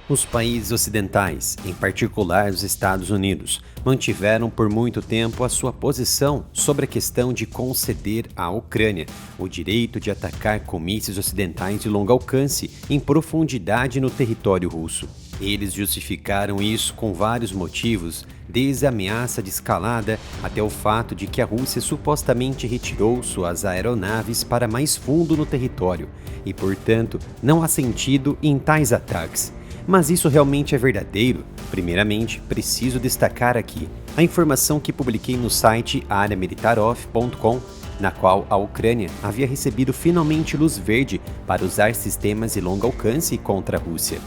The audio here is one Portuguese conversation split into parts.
Os países ocidentais, em particular os Estados Unidos, mantiveram por muito tempo a sua posição sobre a questão de conceder à Ucrânia o direito de atacar com mísseis ocidentais de longo alcance em profundidade no território russo. Eles justificaram isso com vários motivos, desde a ameaça de escalada até o fato de que a Rússia supostamente retirou suas aeronaves para mais fundo no território e, portanto, não há sentido em tais ataques. Mas isso realmente é verdadeiro? Primeiramente, preciso destacar aqui a informação que publiquei no site areamilitaroff.com, na qual a Ucrânia havia recebido finalmente luz verde para usar sistemas de longo alcance contra a Rússia.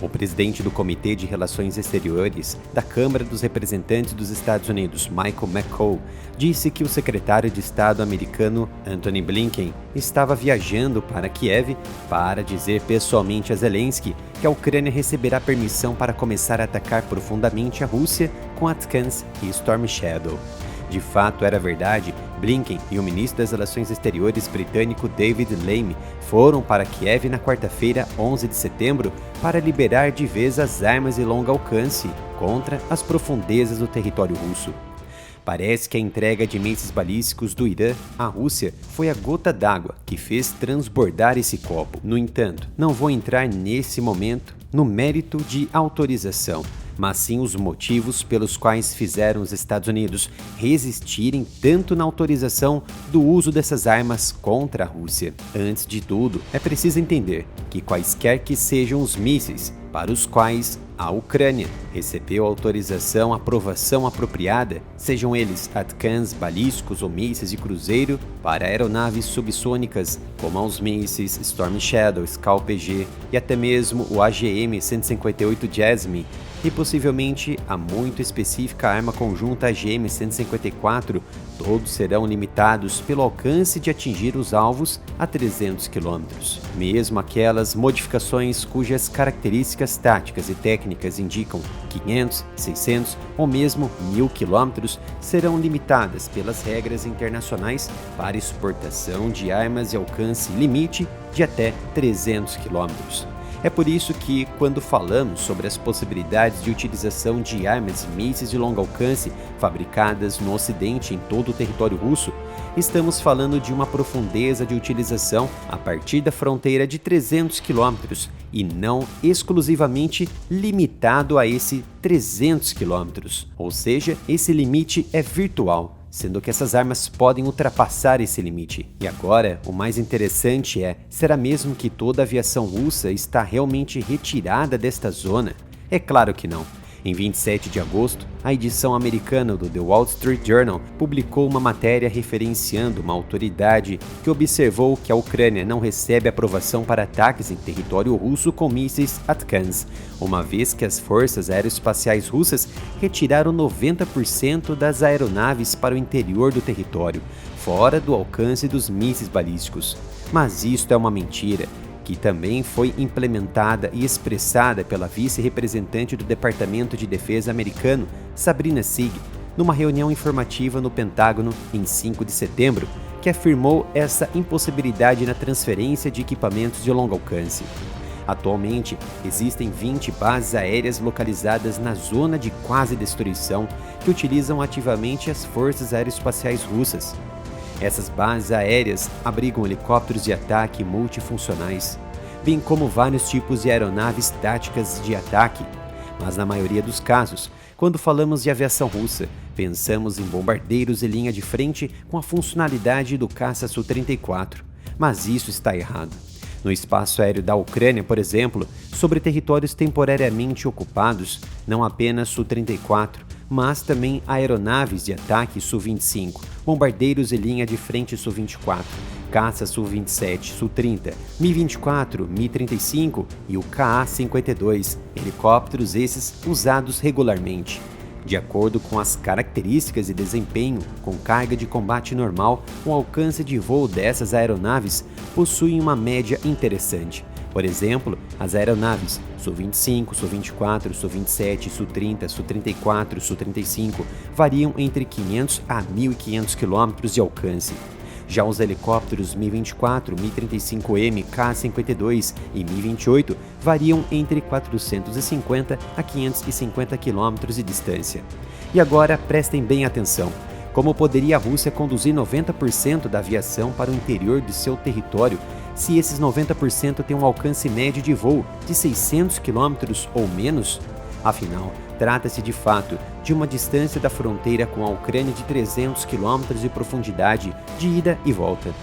O presidente do Comitê de Relações Exteriores da Câmara dos Representantes dos Estados Unidos, Michael McCaul, disse que o secretário de Estado americano Antony Blinken estava viajando para Kiev para dizer pessoalmente a Zelensky que a Ucrânia receberá permissão para começar a atacar profundamente a Rússia com Atkins e Storm Shadow. De fato, era verdade. Blinken e o ministro das Relações Exteriores britânico David Lammy foram para Kiev na quarta-feira, 11 de setembro, para liberar de vez as armas de longo alcance contra as profundezas do território russo. Parece que a entrega de mísseis balísticos do Irã à Rússia foi a gota d'água que fez transbordar esse copo. No entanto, não vou entrar nesse momento no mérito de autorização, mas sim os motivos pelos quais fizeram os Estados Unidos resistirem tanto na autorização do uso dessas armas contra a Rússia. Antes de tudo, é preciso entender que quaisquer que sejam os mísseis para os quais a Ucrânia recebeu aprovação apropriada, sejam eles Atkins, balísticos ou mísseis de cruzeiro para aeronaves subsônicas, como os mísseis Storm Shadow, Scalp-G e até mesmo o AGM-158 Jasmine, e possivelmente a muito específica arma conjunta AGM-154, todos serão limitados pelo alcance de atingir os alvos a 300 km. Mesmo aquelas modificações cujas características táticas e técnicas indicam 500, 600 ou mesmo 1000 km serão limitadas pelas regras internacionais para exportação de armas de alcance limite de até 300 km. É por isso que, quando falamos sobre as possibilidades de utilização de armas e mísseis de longo alcance fabricadas no Ocidente em todo o território russo, estamos falando de uma profundeza de utilização a partir da fronteira de 300 km e não exclusivamente limitado a esse 300 km. Ou seja, esse limite é virtual, sendo que essas armas podem ultrapassar esse limite. E agora, o mais interessante é, será mesmo que toda a aviação russa está realmente retirada desta zona? É claro que não. Em 27 de agosto, a edição americana do The Wall Street Journal publicou uma matéria referenciando uma autoridade que observou que a Ucrânia não recebe aprovação para ataques em território russo com mísseis Atkins, uma vez que as forças aeroespaciais russas retiraram 90% das aeronaves para o interior do território, fora do alcance dos mísseis balísticos. Mas isto é uma mentira, que também foi implementada e expressada pela vice-representante do Departamento de Defesa americano, Sabrina Singh, numa reunião informativa no Pentágono em 5 de setembro, que afirmou essa impossibilidade na transferência de equipamentos de longo alcance. Atualmente, existem 20 bases aéreas localizadas na zona de quase destruição que utilizam ativamente as forças aeroespaciais russas. Essas bases aéreas abrigam helicópteros de ataque multifuncionais, bem como vários tipos de aeronaves táticas de ataque. Mas na maioria dos casos, quando falamos de aviação russa, pensamos em bombardeiros de linha de frente com a funcionalidade do caça Su-34. Mas isso está errado. No espaço aéreo da Ucrânia, por exemplo, sobre territórios temporariamente ocupados, não apenas Su-34, mas também aeronaves de ataque Su-25, bombardeiros de linha de frente Su-24, caça Su-27, Su-30, Mi-24, Mi-35 e o Ka-52, helicópteros esses usados regularmente. De acordo com as características e desempenho, com carga de combate normal, o alcance de voo dessas aeronaves possui uma média interessante. Por exemplo, as aeronaves Su-25, Su-24, Su-27, Su-30, Su-34, Su-35 variam entre 500 a 1.500 km de alcance. Já os helicópteros Mi-24, Mi-35M, Ka-52 e Mi-28 variam entre 450 a 550 km de distância. E agora prestem bem atenção. Como poderia a Rússia conduzir 90% da aviação para o interior de seu território se esses 90% têm um alcance médio de voo de 600 km ou menos? Afinal, trata-se de fato de uma distância da fronteira com a Ucrânia de 300 km de profundidade de ida e volta.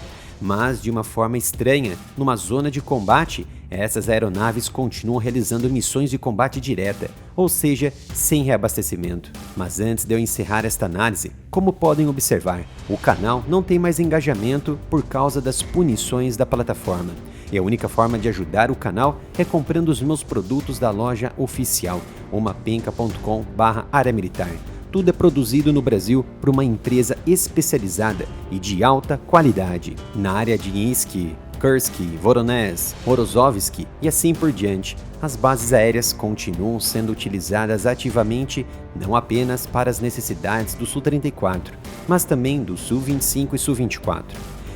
Mas, de uma forma estranha, numa zona de combate, essas aeronaves continuam realizando missões de combate direta, ou seja, sem reabastecimento. Mas antes de eu encerrar esta análise, como podem observar, o canal não tem mais engajamento por causa das punições da plataforma. E a única forma de ajudar o canal é comprando os meus produtos da loja oficial, omapenca.com/área militar. Tudo é produzido no Brasil por uma empresa especializada e de alta qualidade, na área de Insky, Kursk, Voronezh, Morozovsky e assim por diante. As bases aéreas continuam sendo utilizadas ativamente não apenas para as necessidades do Su-34, mas também do Su-25 e Su-24.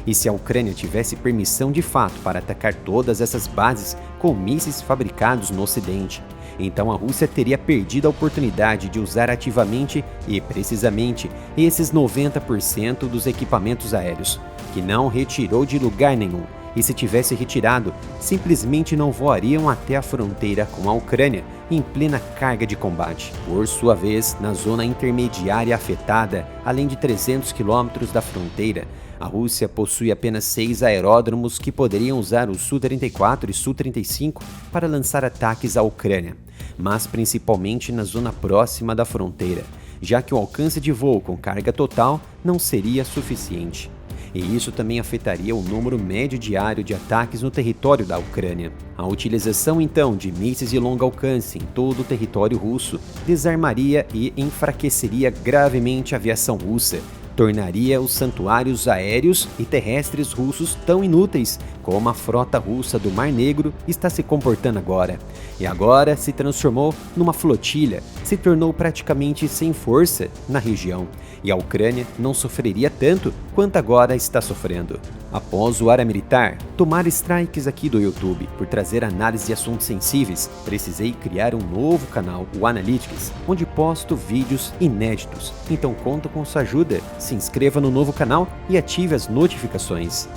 E se a Ucrânia tivesse permissão de fato para atacar todas essas bases com mísseis fabricados no Ocidente, então a Rússia teria perdido a oportunidade de usar ativamente e precisamente esses 90% dos equipamentos aéreos, que não retirou de lugar nenhum. E se tivesse retirado, simplesmente não voariam até a fronteira com a Ucrânia em plena carga de combate. Por sua vez, na zona intermediária afetada, além de 300 quilômetros da fronteira, a Rússia possui apenas 6 aeródromos que poderiam usar o Su-34 e Su-35 para lançar ataques à Ucrânia, mas principalmente na zona próxima da fronteira, já que o alcance de voo com carga total não seria suficiente. E isso também afetaria o número médio diário de ataques no território da Ucrânia. A utilização então de mísseis de longo alcance em todo o território russo desarmaria e enfraqueceria gravemente a aviação russa, tornaria os santuários aéreos e terrestres russos tão inúteis como a frota russa do Mar Negro está se comportando agora. E agora se transformou numa flotilha, se tornou praticamente sem força na região. E a Ucrânia não sofreria tanto quanto agora está sofrendo. Após o Área Militar tomar strikes aqui do YouTube por trazer análise de assuntos sensíveis, precisei criar um novo canal, o Analytics, onde posto vídeos inéditos. Então conto com sua ajuda, se inscreva no novo canal e ative as notificações.